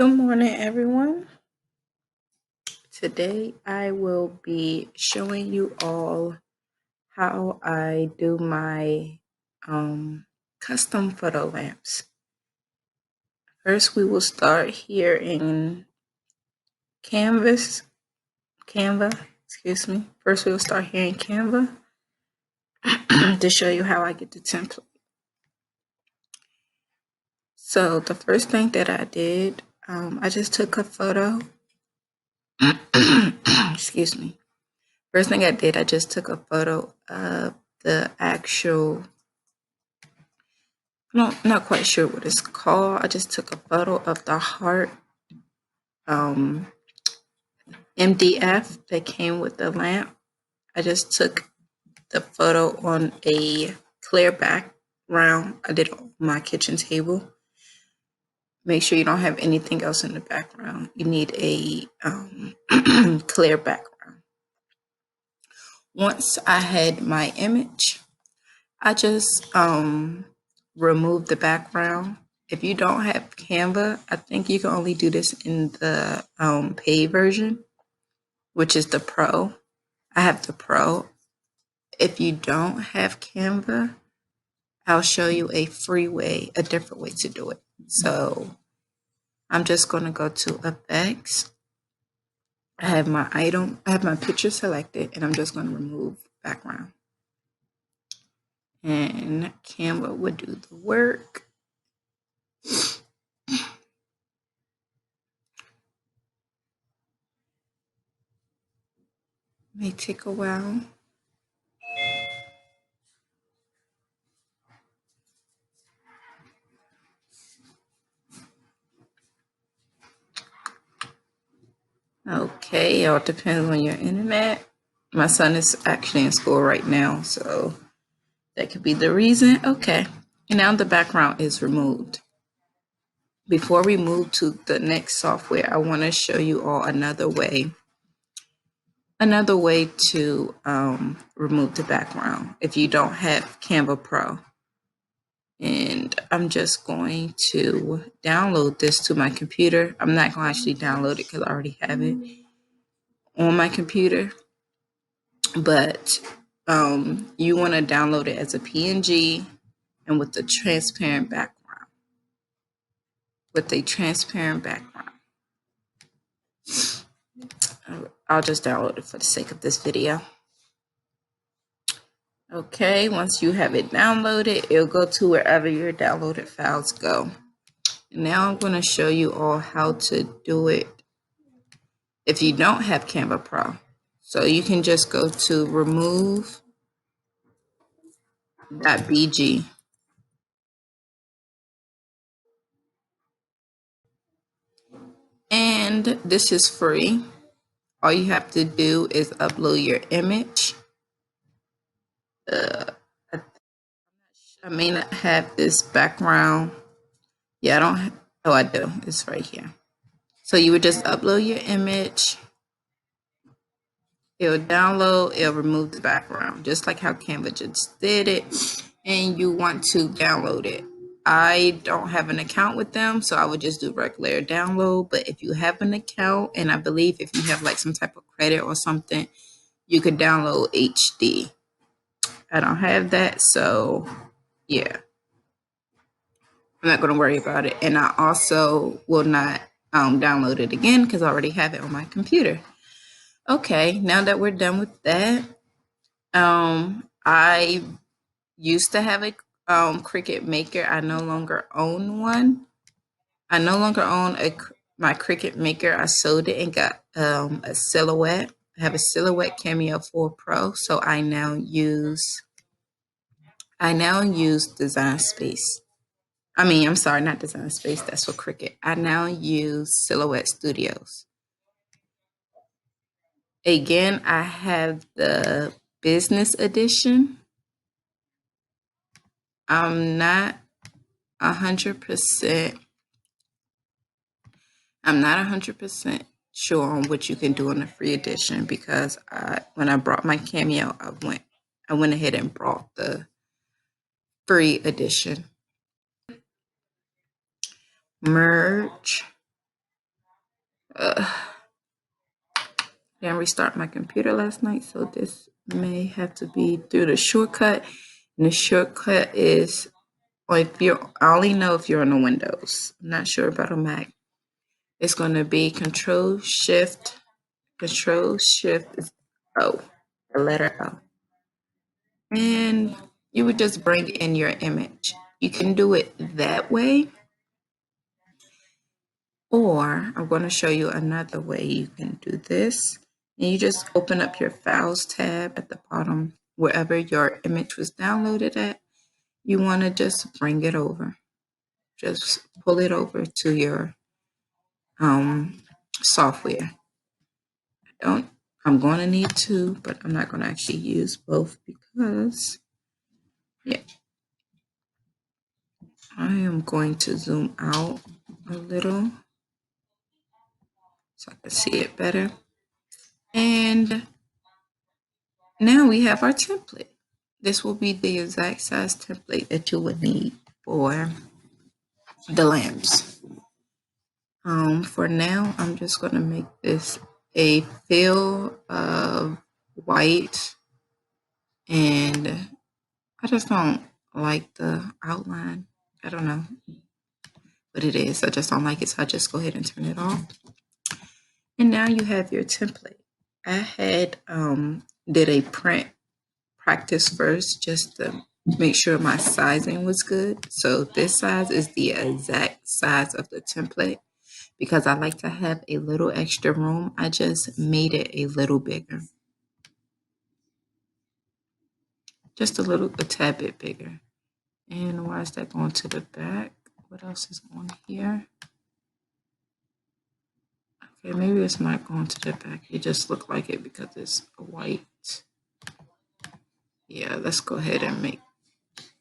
Good morning, everyone. Today I will be showing you all how I do my custom photo lamps. First, we will start here in Canva. First, we will start here in Canva to show you how I get the template. So the first thing that I did, I just took a photo. Excuse me. First thing I did, I just took a photo of the actual, not quite sure what it's called. I just took a photo of the heart MDF that came with the lamp. I just took the photo on a clear background. I did it on my kitchen table. Make sure you don't have anything else in the background. You need a clear background. Once I had my image, I just remove the background. If you don't have Canva, I think you can only do this in the paid version, which is the Pro. I have the Pro. If you don't have Canva, I'll show you a different way to do it. So I'm just going to go to Effects. I have my picture selected, and I'm just going to remove background. And Canva would do the work. May take a while. Okay, it all depends on your internet. My son is actually in school right now, so that could be the reason. Okay, and now the background is removed. Before we move to the next software, I want to show you all another way to remove the background if you don't have Canva Pro. And I'm just going to download this to my computer. I'm not going to actually download it because I already have it on my computer. But you want to download it as a PNG and with a transparent background. I'll just download it for the sake of this video. Okay, once you have it downloaded, it'll go to wherever your downloaded files go. And now I'm going to show you all how to do it if you don't have Canva Pro. So you can just go to remove.bg. And this is free. All you have to do is upload your image. I may not have this background. Yeah, I don't have, oh, I do. It's right here. So you would just upload your image. It'll download, it'll remove the background, just like how Canva just did it. And you want to download it. I don't have an account with them, so I would just do regular download. But if you have an account, and I believe if you have like some type of credit or something, you could download HD. I don't have that, so yeah. I'm not going to worry about it. And I also will not download it again because I already have it on my computer. Okay, now that we're done with that, I used to have a Cricut Maker. I no longer own one. I no longer own my Cricut Maker. I sold it and got a Silhouette. I have a Silhouette Cameo 4 Pro, so I now use Design Space. I'm sorry, not Design Space. That's for Cricut. I now use Silhouette Studios. Again, I have the business edition. I'm not 100%. I'm not 100% sure on what you can do on the free edition because when I brought my Cameo, I went ahead and brought the free edition. Merge. didn't restart my computer last night, so this may have to be through the shortcut. And the shortcut is, well, I only know if you're on the Windows. I'm not sure about a Mac. It's going to be Control Shift O, the letter O. And you would just bring in your image. You can do it that way, or I'm going to show you another way you can do this. And you just open up your Files tab at the bottom, wherever your image was downloaded at. You want to just bring it over. Just pull it over to your software. I'm going to need two, but I'm not going to actually use both because, yeah. I am going to zoom out a little so I can see it better. And now we have our template. This will be the exact size template that you would need for the lamps. For now, I'm just going to make this a fill of white, and I just don't like the outline. I don't know what it is. I just don't like it, so I just go ahead and turn it off. And now you have your template. I had did a print practice first just to make sure my sizing was good. So this size is the exact size of the template. Because I like to have a little extra room, I just made it a little bigger. Just a tad bit bigger. And why is that going to the back? What else is on here? Okay, maybe it's not going to the back. It just looked like it because it's white. Yeah, let's go ahead and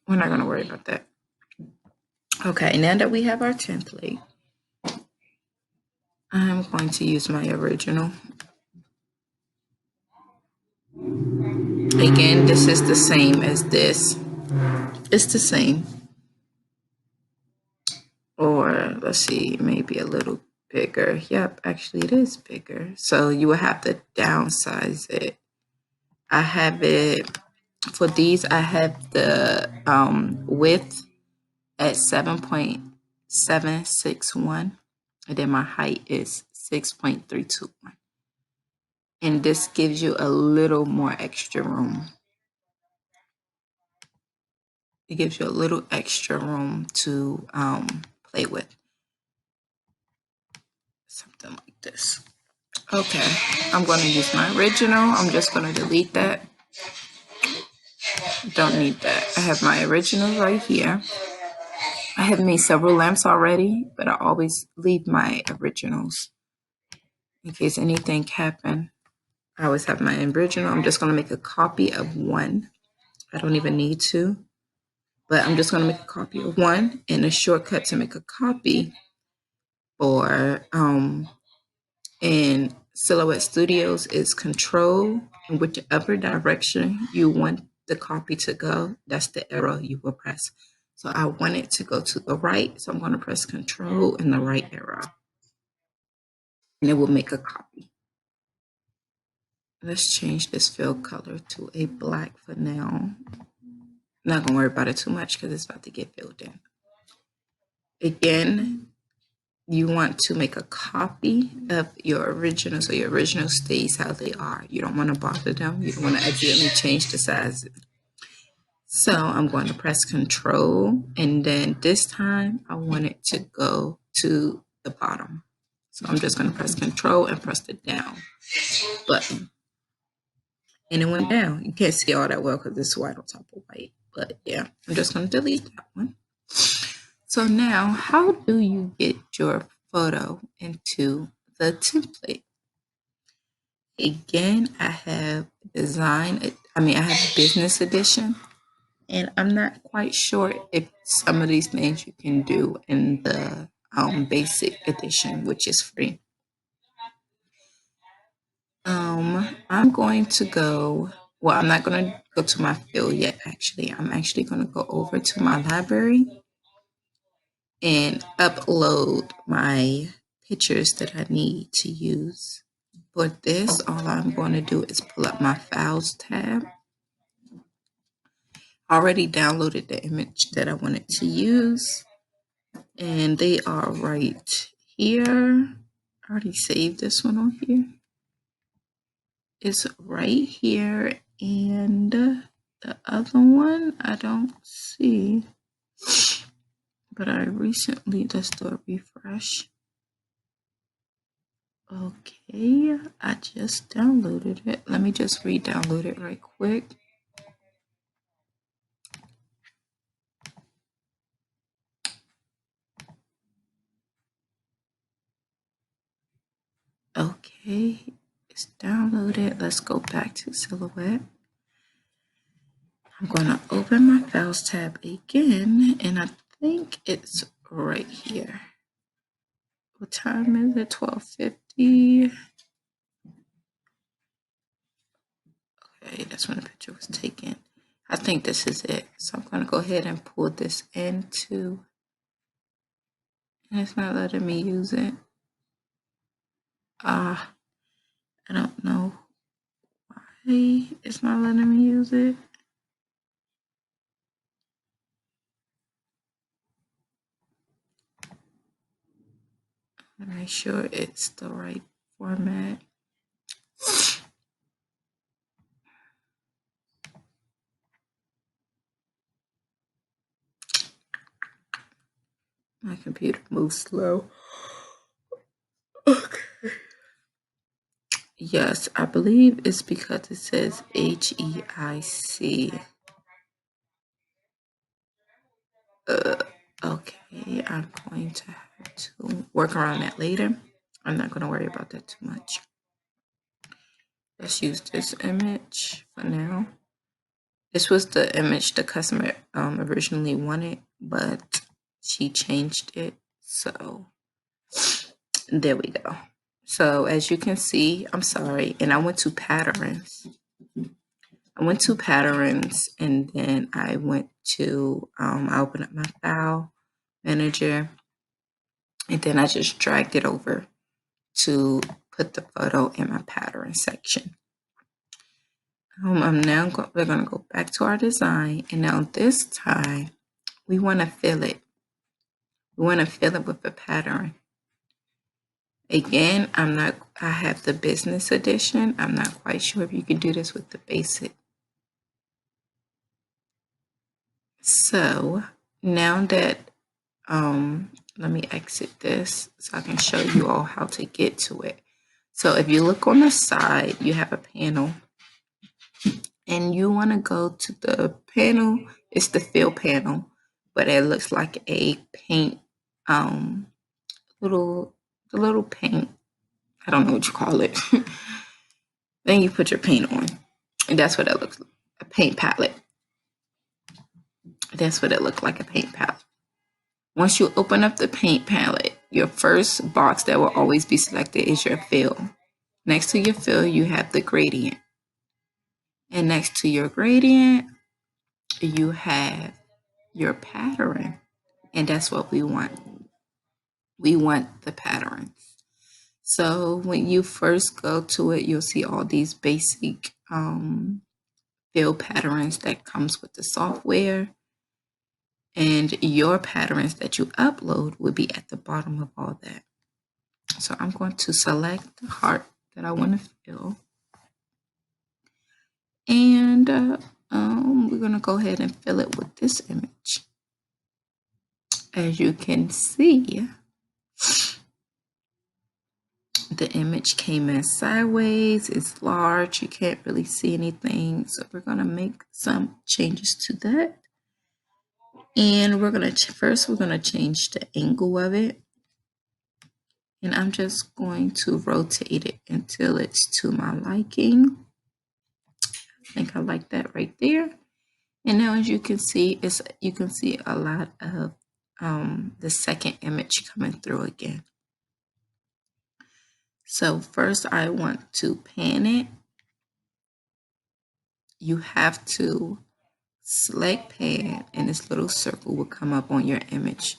we're not going to worry about that. Okay, now that we have our template, I'm going to use my original. Again, this is the same as this. It's the same. Or let's see, maybe a little bigger. Yep, actually it is bigger. So you will have to downsize it. I have it, for these, I have the width at 7.761. And then my height is 6.321. And this gives you a little more extra room. It gives you a little extra room to play with. Something like this. Okay, I'm going to use my original. I'm just going to delete that. Don't need that. I have my original right here. I have made several lamps already, but I always leave my originals in case anything happen. I always have my original. I'm just going to make a copy of one. I don't even need two, but I'm just going to make a copy of one. And a shortcut to make a copy for in Silhouette Studios is Control, and whichever direction you want the copy to go, that's the arrow you will press. So I want it to go to the right, so I'm going to press Control and the right arrow, and it will make a copy. Let's change this fill color to a black for now. I'm not going to worry about it too much because it's about to get filled in. Again, you want to make a copy of your original, so your original stays how they are. You don't want to bother them. You don't want to accidentally change the size. So I'm going to press Control, and then this time I want it to go to the bottom. So I'm just going to press Control and press the down button. And it went down. You can't see all that well because it's white on top of white. But yeah, I'm just going to delete that one. So now, how do you get your photo into the template? Again, I have I have business edition, and I'm not quite sure if some of these things you can do in the basic edition, which is free. I'm going to go, well, I'm not going to go to my fill yet, actually. I'm actually going to go over to my library and upload my pictures that I need to use. For this, all I'm going to do is pull up my Files tab. I already downloaded the image that I wanted to use, and they are right here. I already saved this one on here. It's right here, and the other one I don't see, but I recently, let's do a refresh. Okay, I just downloaded it. Let me just re-download it right quick. Okay, it's downloaded. Let's go back to Silhouette. I'm going to open my Files tab again, and I think it's right here. What time is it? 12:50. Okay, that's when the picture was taken. I think this is it. So I'm going to go ahead and pull this into, and it's not letting me use it. I don't know why it's not letting me use it. Make sure it's the right format. My computer moves slow. Okay. Yes, I believe it's because it says HEIC. Okay, I'm going to have to work around that later. I'm not going to worry about that too much. Let's use this image for now. This was the image the customer originally wanted, but she changed it. So there we go. So as you can see, I'm sorry, and I went to patterns. And then I went to, I opened up my file manager, and then I just dragged it over to put the photo in my pattern section. We're going to go back to our design, and now this time we want to fill it. We want to fill it with a pattern. Again, I have the business edition. I'm not quite sure if you can do this with the basic. So now that, let me exit this so I can show you all how to get to it. So if you look on the side, you have a panel, and you want to go to the panel. It's the fill panel, but it looks like a paint, the little paint. I don't know what you call it. Then you put your paint on, and that's what it looks like, a paint palette. That's what it looked like, a paint palette. Once you open up the paint palette, your first box that will always be selected is your fill. Next to your fill, you have the gradient. And next to your gradient, you have your pattern. And that's what we want. We want the patterns. So when you first go to it, you'll see all these basic fill patterns that comes with the software. And your patterns that you upload will be at the bottom of all that. So I'm going to select the heart that I want to fill. And we're going to go ahead and fill it with this image. As you can see, the image came in sideways. It's large. You can't really see anything. So we're going to make some changes to that. And we're going to change the angle of it. And I'm just going to rotate it until it's to my liking. I think I like that right there. And now, as you can see, you can see a lot of the second image coming through again. So first, I want to pan it. You have to select pan, and this little circle will come up on your image.